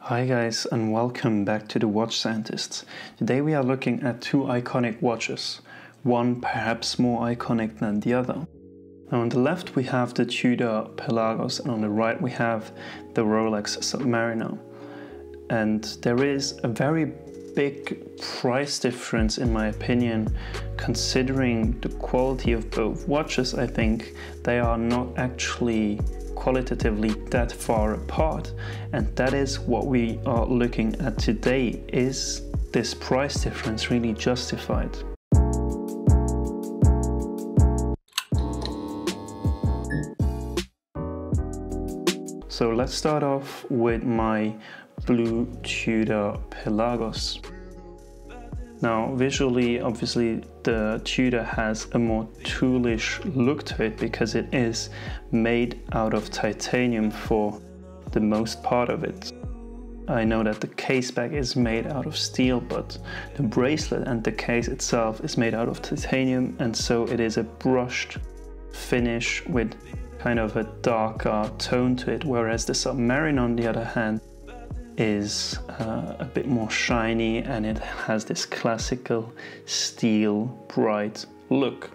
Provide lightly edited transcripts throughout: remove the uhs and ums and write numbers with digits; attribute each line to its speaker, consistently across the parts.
Speaker 1: Hi guys, and welcome back to the Watch Scientists. Today we are looking at two iconic watches, one perhaps more iconic than the other. Now on the left we have the Tudor Pelagos and on the right we have the Rolex Submariner. And there is a very big price difference in my opinion. Considering the quality of both watches, I think they are not actually qualitatively that far apart, and that is what we are looking at today. Is this price difference really justified? So let's start off with my blue Tudor Pelagos. Now visually, obviously the Tudor has a more toolish look to it because it is made out of titanium for the most part of it. I know that the case back is made out of steel, but the bracelet and the case itself is made out of titanium, and so it is a brushed finish with kind of a darker tone to it, whereas the Submariner on the other hand is a bit more shiny and it has this classical steel bright look.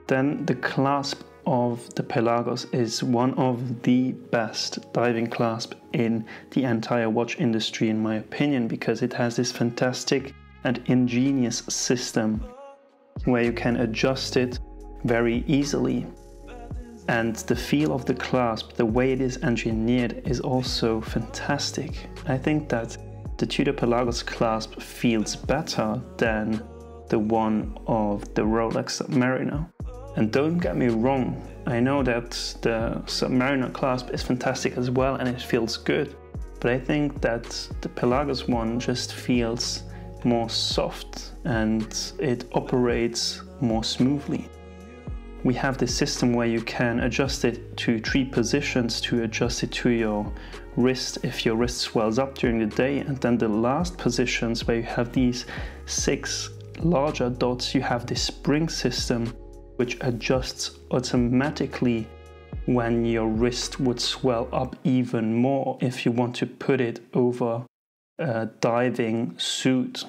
Speaker 1: Then the clasp of the Pelagos is one of the best diving clasp in the entire watch industry in my opinion, because it has this fantastic and ingenious system where you can adjust it very easily. And the feel of the clasp, the way it is engineered, is also fantastic. I think that the Tudor Pelagos clasp feels better than the one of the Rolex Submariner. And don't get me wrong, I know that the Submariner clasp is fantastic as well and it feels good, but I think that the Pelagos one just feels more soft and it operates more smoothly. We have this system where you can adjust it to 3 positions to adjust it to your wrist if your wrist swells up during the day, and then the last positions where you have these 6 larger dots, you have this spring system which adjusts automatically when your wrist would swell up even more if you want to put it over a diving suit.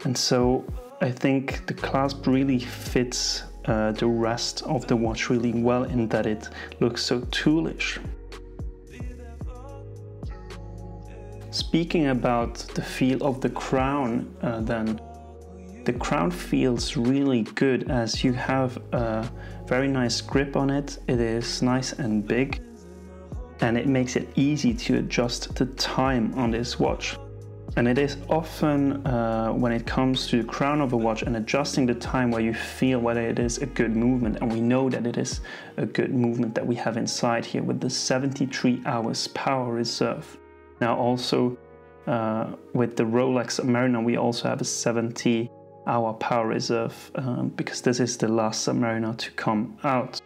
Speaker 1: And so I think the clasp really fits the rest of the watch really well in that it looks so toolish. Speaking about the feel of the crown, then the crown feels really good as you have a very nice grip on it. It is nice and big and it makes it easy to adjust the time on this watch. And it is often when it comes to the crown of a watch and adjusting the time where you feel whether it is a good movement, and we know that it is a good movement that we have inside here with the 73 hours power reserve. Now also with the Rolex Submariner we also have a 70-hour power reserve because this is the last Submariner to come out.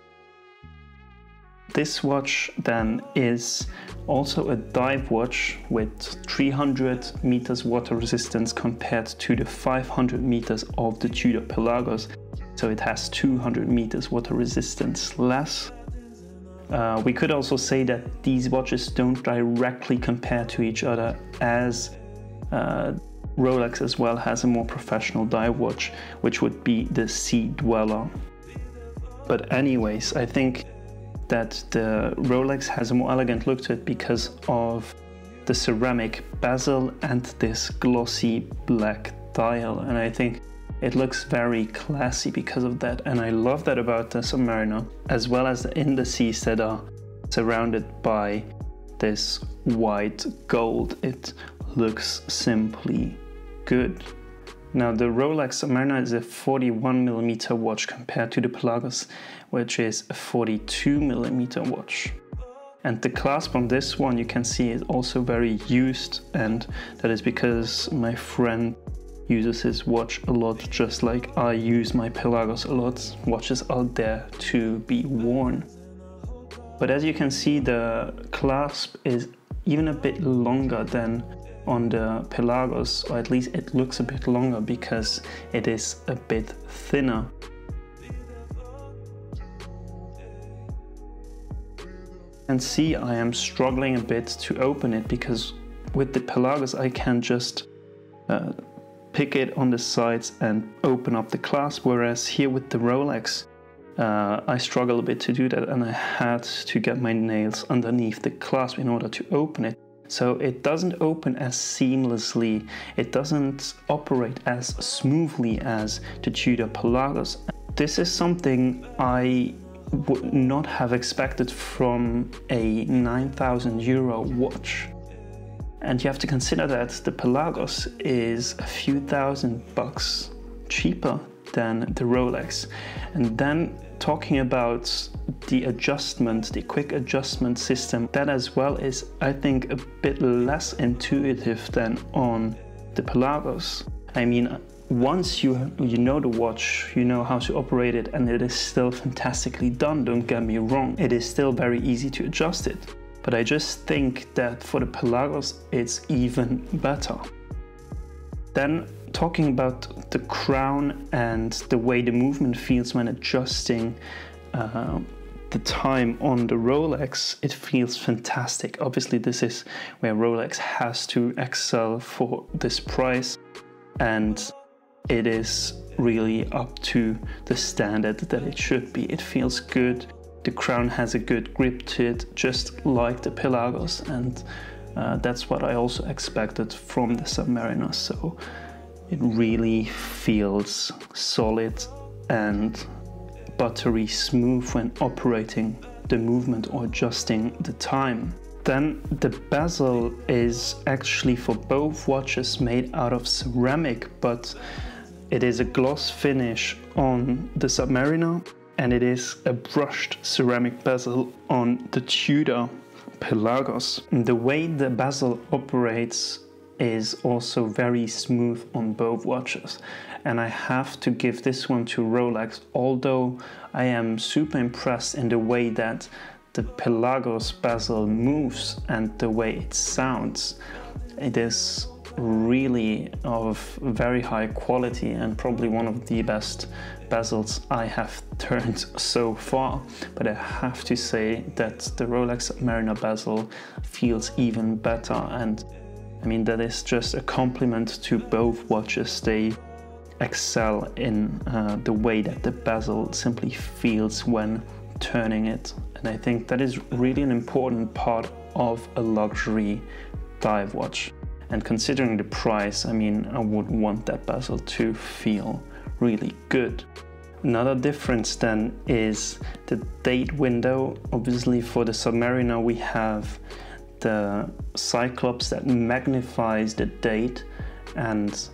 Speaker 1: This watch then is also a dive watch with 300 meters water resistance compared to the 500 meters of the Tudor Pelagos. So it has 200 meters water resistance less. We could also say that these watches don't directly compare to each other, as Rolex as well has a more professional dive watch, which would be the Sea Dweller. But anyways, I think that the Rolex has a more elegant look to it because of the ceramic bezel and this glossy black dial, and I think it looks very classy because of that, and I love that about the Submariner, as well as the indices that are surrounded by this white gold. It looks simply good. Now the Rolex Submariner is a 41mm watch compared to the Pelagos, which is a 42mm watch. And the clasp on this one you can see is also very used, and that is because my friend uses his watch a lot, just like I use my Pelagos a lot. Watches are there to be worn. But as you can see, the clasp is even a bit longer than on the Pelagos, or at least it looks a bit longer because it is a bit thinner. And see, I am struggling a bit to open it because with the Pelagos I can just pick it on the sides and open up the clasp, whereas here with the Rolex I struggle a bit to do that, and I had to get my nails underneath the clasp in order to open it. So it doesn't open as seamlessly, it doesn't operate as smoothly as the Tudor Pelagos. This is something I would not have expected from a 9,000 euro watch. And you have to consider that the Pelagos is a few $1,000 cheaper than the Rolex. And then talking about the adjustment, the quick adjustment system, that as well is, I think, a bit less intuitive than on the Pelagos. I mean, once you know the watch, you know how to operate it, and it is still fantastically done, don't get me wrong. It is still very easy to adjust it. But I just think that for the Pelagos, it's even better. Then talking about the crown and the way the movement feels when adjusting the time on the Rolex, it feels fantastic. Obviously, this is where Rolex has to excel for this price, and it is really up to the standard that it should be. It feels good. The crown has a good grip to it, just like the Pelagos, and that's what I also expected from the Submariner. So it really feels solid and buttery smooth when operating the movement or adjusting the time. Then the bezel is actually for both watches made out of ceramic, but it is a gloss finish on the Submariner, and it is a brushed ceramic bezel on the Tudor Pelagos. The way the bezel operates is also very smooth on both watches, and I have to give this one to Rolex, although I am super impressed in the way that the Pelagos bezel moves and the way it sounds. It is really of very high quality and probably one of the best bezels I have turned so far. But I have to say that the Rolex Submariner bezel feels even better, and I mean, that is just a compliment to both watches. They excel in the way that the bezel simply feels when turning it. And I think that is really an important part of a luxury dive watch. And considering the price, I mean, I would want that bezel to feel really good. Another difference then is the date window. Obviously for the Submariner we have the Cyclops that magnifies the date, and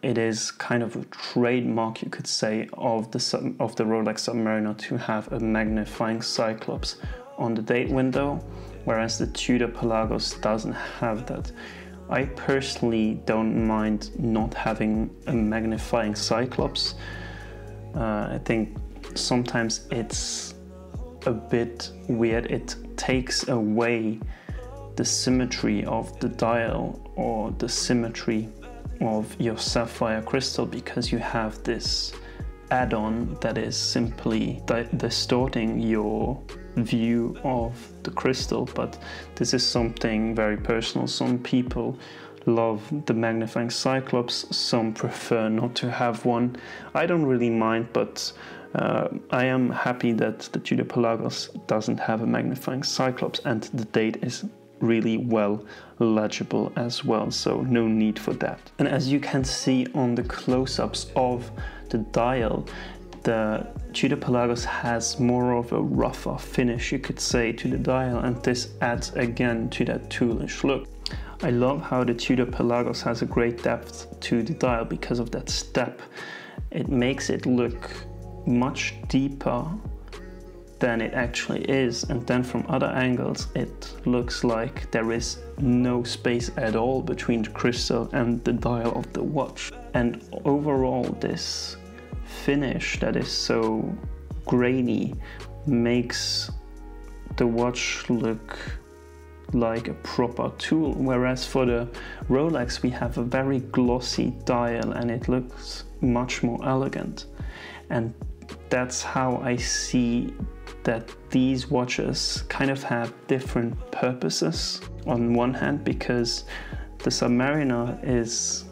Speaker 1: it is kind of a trademark, you could say, of the Rolex Submariner to have a magnifying Cyclops on the date window, whereas the Tudor Pelagos doesn't have that. I personally don't mind not having a magnifying Cyclops. I think sometimes it's a bit weird. It takes away the symmetry of the dial or the symmetry of your sapphire crystal, because you have this add-on that is simply distorting your view of the crystal. But this is something very personal. Some people love the magnifying Cyclops, some prefer not to have one. I don't really mind, but I am happy that the Tudor Pelagos doesn't have a magnifying Cyclops, and the date is really well legible as well, so no need for that. And as you can see on the close-ups of the dial, the Tudor Pelagos has more of a rougher finish, you could say, to the dial, and this adds again to that toolish look. I love how the Tudor Pelagos has a great depth to the dial because of that step. It makes it look much deeper than it actually is, and then from other angles it looks like there is no space at all between the crystal and the dial of the watch. And overall, this finish that is so grainy makes the watch look like a proper tool, whereas for the Rolex we have a very glossy dial and it looks much more elegant. And that's how I see that these watches kind of have different purposes. On one hand, because the Submariner is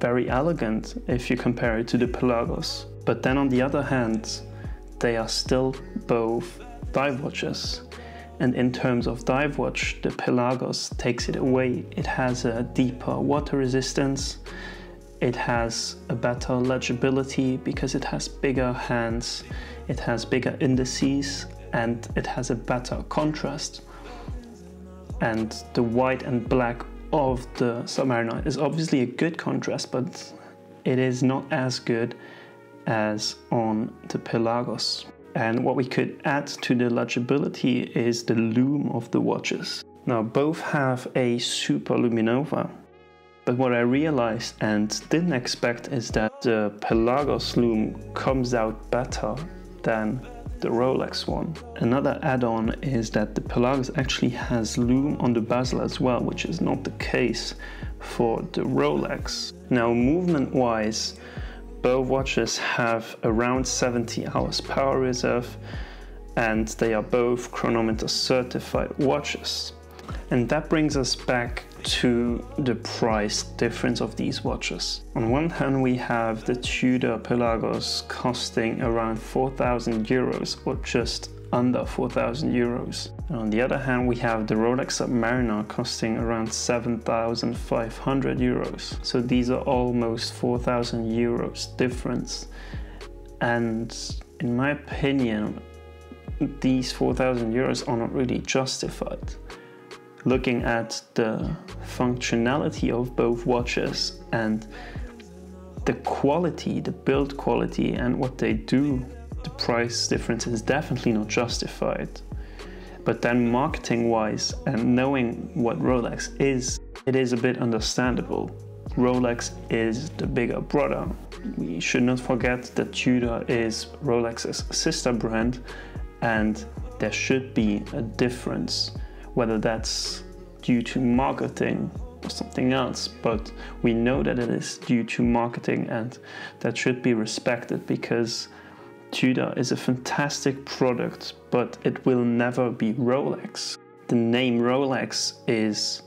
Speaker 1: very elegant if you compare it to the Pelagos. But then on the other hand, they are still both dive watches. And in terms of dive watch, the Pelagos takes it away. It has a deeper water resistance. It has a better legibility because it has bigger hands. It has bigger indices and it has a better contrast. And the white and black of the Submariner is obviously a good contrast, but it is not as good as on the Pelagos. And what we could add to the legibility is the lume of the watches. Now both have a super luminova, but what I realized and didn't expect is that the Pelagos lume comes out better than the Rolex one. Another add-on is that the Pelagos actually has lume on the bezel as well, which is not the case for the Rolex. Now movement-wise, both watches have around 70 hours power reserve and they are both chronometer certified watches. And that brings us back to the price difference of these watches. On one hand, we have the Tudor Pelagos costing around 4,000 euros or just under 4,000 euros. And on the other hand, we have the Rolex Submariner costing around 7,500 euros. So these are almost 4,000 euros difference. And in my opinion, these 4,000 euros are not really justified. Looking at the functionality of both watches and the quality, the build quality and what they do, the price difference is definitely not justified. But then marketing wise and knowing what Rolex is, it is a bit understandable. Rolex is the bigger brother. We should not forget that Tudor is Rolex's sister brand and there should be a difference. Whether that's due to marketing or something else, but we know that it is due to marketing and that should be respected because Tudor is a fantastic product, but it will never be Rolex. The name Rolex is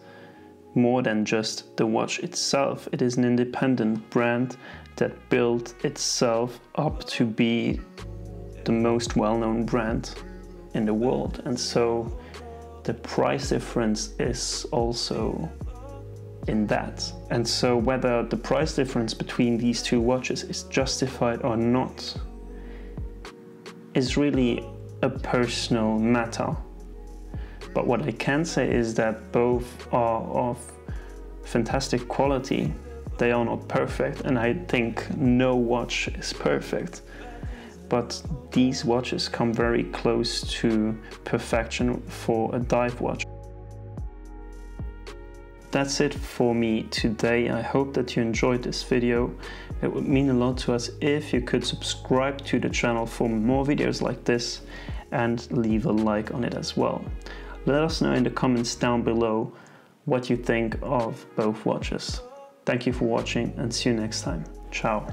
Speaker 1: more than just the watch itself. It is an independent brand that built itself up to be the most well-known brand in the world, and so the price difference is also in that. And so whether the price difference between these two watches is justified or not is really a personal matter. But what I can say is that both are of fantastic quality. They are not perfect, and I think no watch is perfect. But these watches come very close to perfection for a dive watch. That's it for me today. I hope that you enjoyed this video. It would mean a lot to us if you could subscribe to the channel for more videos like this and leave a like on it as well. Let us know in the comments down below what you think of both watches. Thank you for watching and see you next time. Ciao.